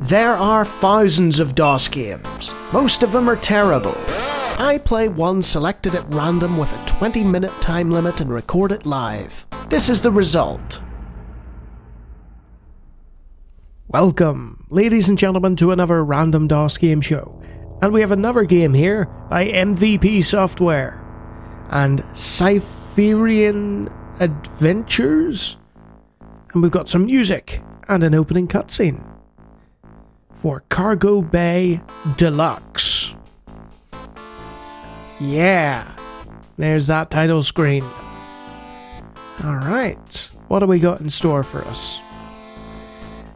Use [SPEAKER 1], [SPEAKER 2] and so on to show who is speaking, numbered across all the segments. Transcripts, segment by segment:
[SPEAKER 1] There are thousands of DOS games. Most of them are terrible. I play one selected at random with a 20-minute time limit and record it live. This is the result. Welcome, ladies and gentlemen, to another random DOS game show. And we have another game here by MVP Software and Sci-fi Adventures. And we've got some music and an opening cutscene for Cargo Bay Deluxe. Yeah, there's that title screen. Alright, what do we got in store for us?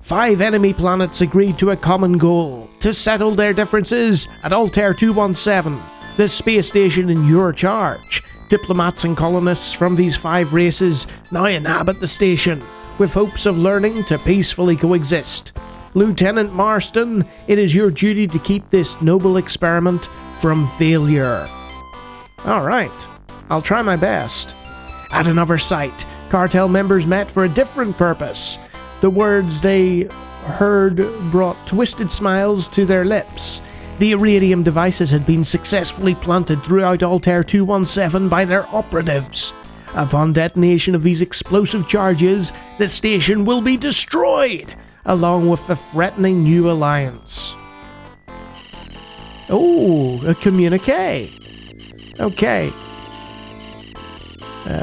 [SPEAKER 1] 5 enemy planets agreed to a common goal: to settle their differences at Altair 217, the space station in your charge. Diplomats and colonists from these 5 races now inhabit the station, with hopes of learning to peacefully coexist. Lieutenant Marston, it is your duty to keep this noble experiment from failure. Alright, I'll try my best. At another site, cartel members met for a different purpose. The words they heard brought twisted smiles to their lips. The iridium devices had been successfully planted throughout Altair 217 by their operatives. Upon detonation of these explosive charges, the station will be destroyed, along with the threatening new alliance. Oh, a communique. Okay.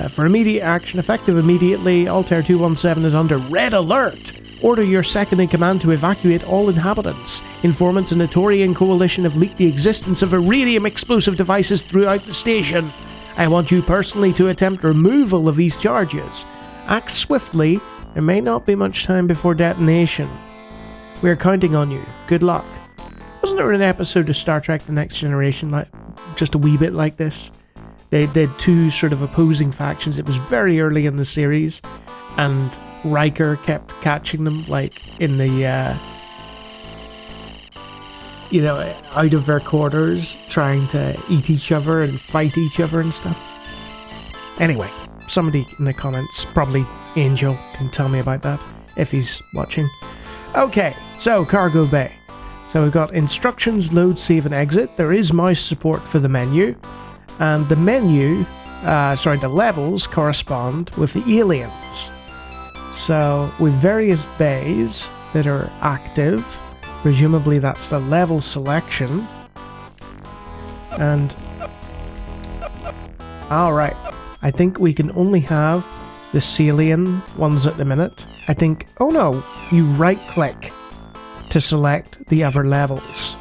[SPEAKER 1] For immediate action, effective immediately, Altair 217 is under red alert. Order your second-in-command to evacuate all inhabitants. Informants in the Torian coalition have leaked the existence of iridium explosive devices throughout the station. I want you personally to attempt removal of these charges. Act swiftly. There may not be much time before detonation. We are counting on you. Good luck. Wasn't there an episode of Star Trek The Next Generation, like just a wee bit like this? They did 2 sort of opposing factions. It was very early in the series, and Riker kept catching them, like, in the, out of their quarters, trying to eat each other and fight each other and stuff. Anyway, somebody in the comments, probably Angel, can tell me about that, if he's watching. Okay, so Cargo Bay. So we've got instructions, load, save, and exit. There is mouse support for the menu. And the the levels correspond with the aliens. So with various bays that are active, presumably that's the level selection. And alright, I think we can only have the Celian ones at the minute. I think, oh no, you right click to select the other levels,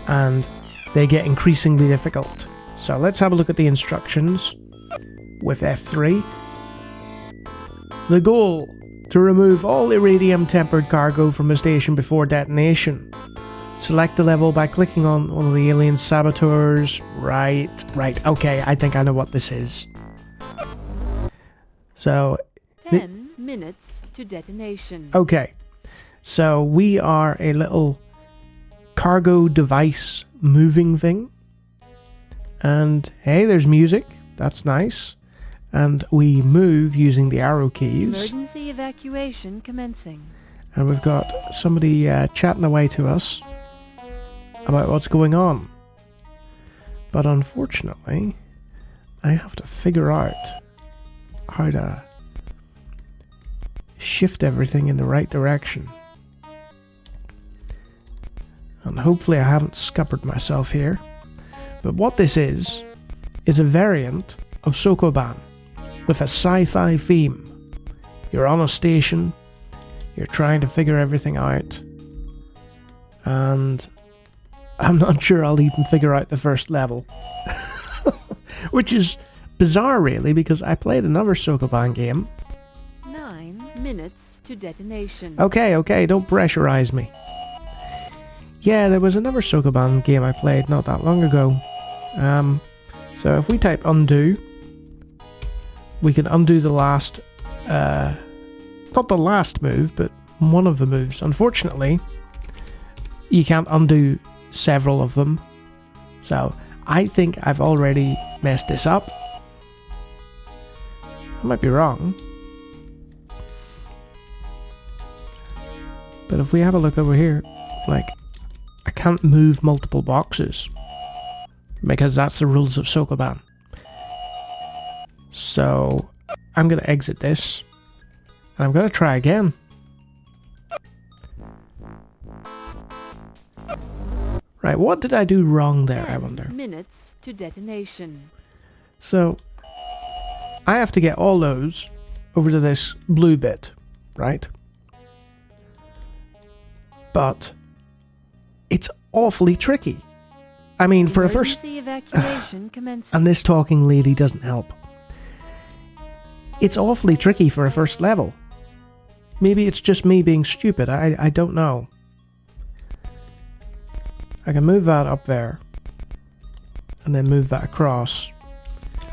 [SPEAKER 1] and they get increasingly difficult. So let's have a look at the instructions with F3. The goal: to remove all iridium-tempered cargo from a station before detonation. Select the level by clicking on one of the alien saboteurs. Right, okay, I think I know what this is. So
[SPEAKER 2] 10 minutes to detonation.
[SPEAKER 1] Okay, so we are a little cargo device moving thing. And hey, there's music. That's nice. And we move using the arrow keys.
[SPEAKER 2] Emergency evacuation commencing.
[SPEAKER 1] And we've got somebody chatting away to us about what's going on. But unfortunately, I have to figure out how to shift everything in the right direction. And hopefully I haven't scuppered myself here. But what this is a variant of Sokoban with a sci-fi theme. You're on a station, you're trying to figure everything out, and I'm not sure I'll even figure out the first level. Which is bizarre, really, because I played another Sokoban game.
[SPEAKER 2] 9 minutes to detonation.
[SPEAKER 1] Okay, don't pressurize me. Yeah, there was another Sokoban game I played not that long ago. So if we type undo, we can undo the last, not the last move, but one of the moves. Unfortunately, you can't undo several of them. So I think I've already messed this up. I might be wrong. But if we have a look over here, Like, I can't move multiple boxes because that's the rules of Sokoban. So I'm going to exit this and I'm going to try again. Right, what did I do wrong there, I wonder?
[SPEAKER 2] 10 minutes to detonation.
[SPEAKER 1] So I have to get all those over to this blue bit, right? But it's awfully tricky. I mean, for a first...
[SPEAKER 2] Emergency evacuation commencing.
[SPEAKER 1] And this talking lady doesn't help. It's awfully tricky for a first level. Maybe it's just me being stupid. I don't know. I can move that up there. And then move that across.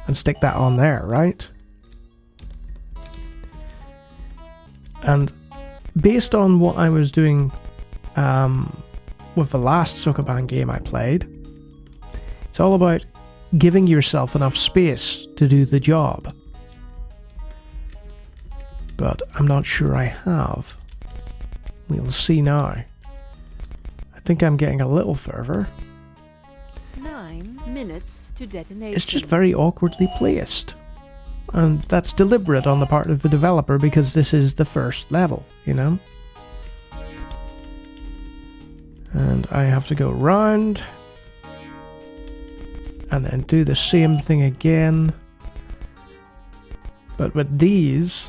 [SPEAKER 1] And stick that on there, right? And based on what I was doing with the last Sokoban game I played, it's all about giving yourself enough space to do the job. But I'm not sure I have. We'll see now. I think I'm getting a little further.
[SPEAKER 2] 9 minutes to detonation.
[SPEAKER 1] It's just very awkwardly placed. And that's deliberate on the part of the developer because this is the first level, you know? And I have to go round. And then do the same thing again. But with these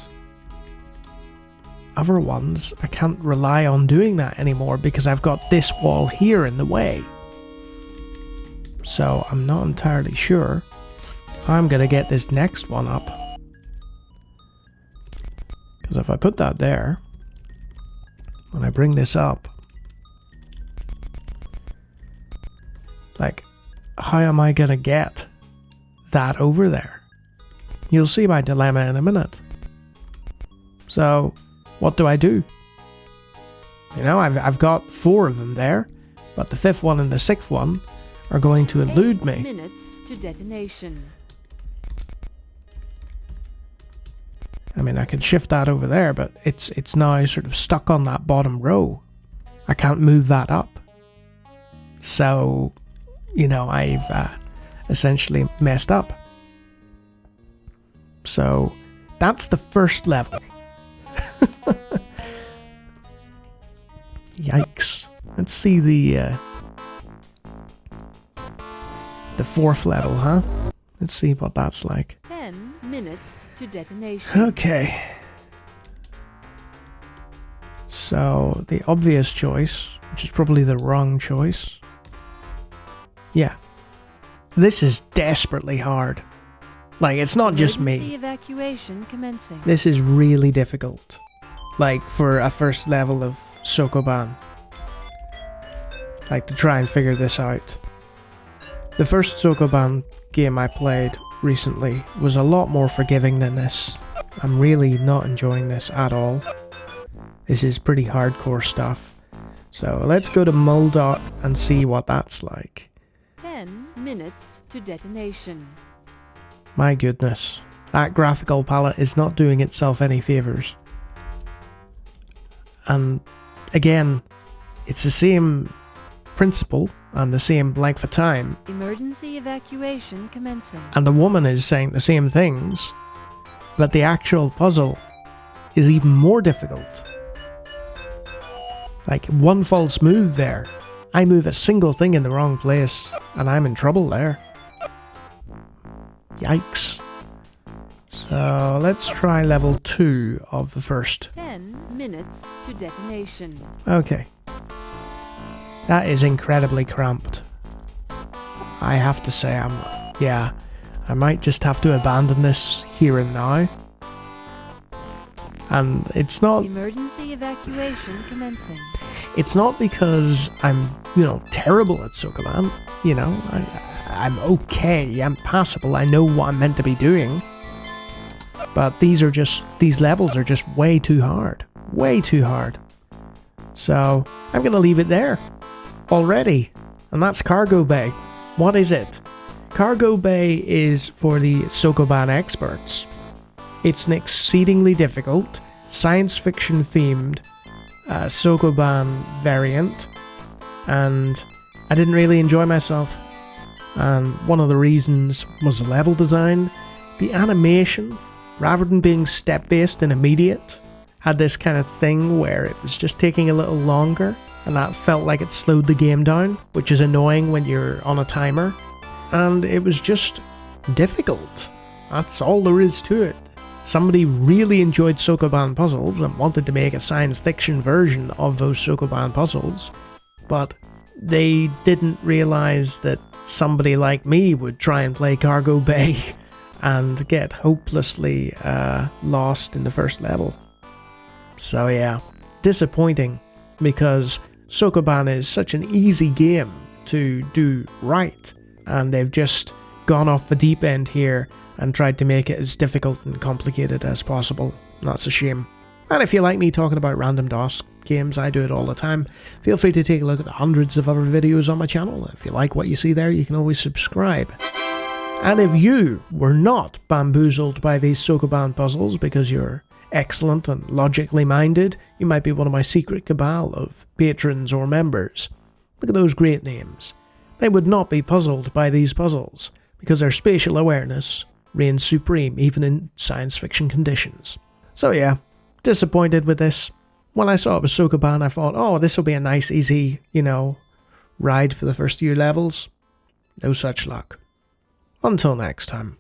[SPEAKER 1] other ones, I can't rely on doing that anymore because I've got this wall here in the way. So I'm not entirely sure how I'm going to get this next one up. Because if I put that there, when I bring this up, like, how am I going to get that over there? You'll see my dilemma in a minute. So, what do I do? You know, I've got 4 of them there, but the 5th one and the 6th one are going to elude
[SPEAKER 2] 8
[SPEAKER 1] me.
[SPEAKER 2] minutes to detonation.
[SPEAKER 1] I mean, I could shift that over there, but it's now sort of stuck on that bottom row. I can't move that up. So, you know, I've essentially messed up. So, that's the first level. Yikes. Let's see the 4th level, huh? Let's see what that's like.
[SPEAKER 2] 10 minutes to detonation.
[SPEAKER 1] Okay. So, the obvious choice, which is probably the wrong choice. Yeah. This is desperately hard. Like, it's not just
[SPEAKER 2] Emergency
[SPEAKER 1] me.
[SPEAKER 2] evacuation commencing.
[SPEAKER 1] This is really difficult. Like, for a first level of Sokoban. Like, to try and figure this out. The first Sokoban game I played recently was a lot more forgiving than this. I'm really not enjoying this at all. This is pretty hardcore stuff. So let's go to Muldoc and see what that's like.
[SPEAKER 2] 10 minutes to detonation.
[SPEAKER 1] My goodness, that graphical palette is not doing itself any favours. And again, it's the same principle and the same length of time,
[SPEAKER 2] Emergency evacuation commencing.
[SPEAKER 1] and the woman is saying the same things, but the actual puzzle is even more difficult. Like, one false move there, I move a single thing in the wrong place, and I'm in trouble there. Yikes. So let's try level 2 of the first.
[SPEAKER 2] 10 minutes to detonation.
[SPEAKER 1] Okay. That is incredibly cramped. I have to say, I might just have to abandon this here and now. And it's not
[SPEAKER 2] Emergency evacuation commencing.
[SPEAKER 1] It's not because I'm, terrible at Sokoban. I'm okay, I'm passable, I know what I'm meant to be doing. But these levels are just way too hard. Way too hard. So, I'm gonna leave it there. Already. And that's Cargo Bay. What is it? Cargo Bay is for the Sokoban experts. It's an exceedingly difficult, science fiction themed Sokoban variant and I didn't really enjoy myself. And one of the reasons was the level design. The animation, rather than being step-based and immediate, had this kind of thing where it was just taking a little longer, and that felt like it slowed the game down, which is annoying when you're on a timer. And it was just difficult. That's all there is to it. Somebody really enjoyed Sokoban puzzles and wanted to make a science fiction version of those Sokoban puzzles, but they didn't realize that somebody like me would try and play Cargo Bay and get hopelessly lost in the first level. So yeah, disappointing, because Sokoban is such an easy game to do right, and they've just gone off the deep end here and tried to make it as difficult and complicated as possible. That's a shame. And if you like me talking about random DOS games, I do it all the time, feel free to take a look at the hundreds of other videos on my channel. If you like what you see there, you can always subscribe. And if you were not bamboozled by these Sokoban puzzles because you're excellent and logically minded, you might be one of my secret cabal of patrons or members. Look at those great names. They would not be puzzled by these puzzles because their spatial awareness reigns supreme even in science fiction conditions. So yeah, disappointed with this. When I saw it was Sokoban, I thought, oh, this will be a nice, easy, ride for the first few levels. No such luck. Until next time.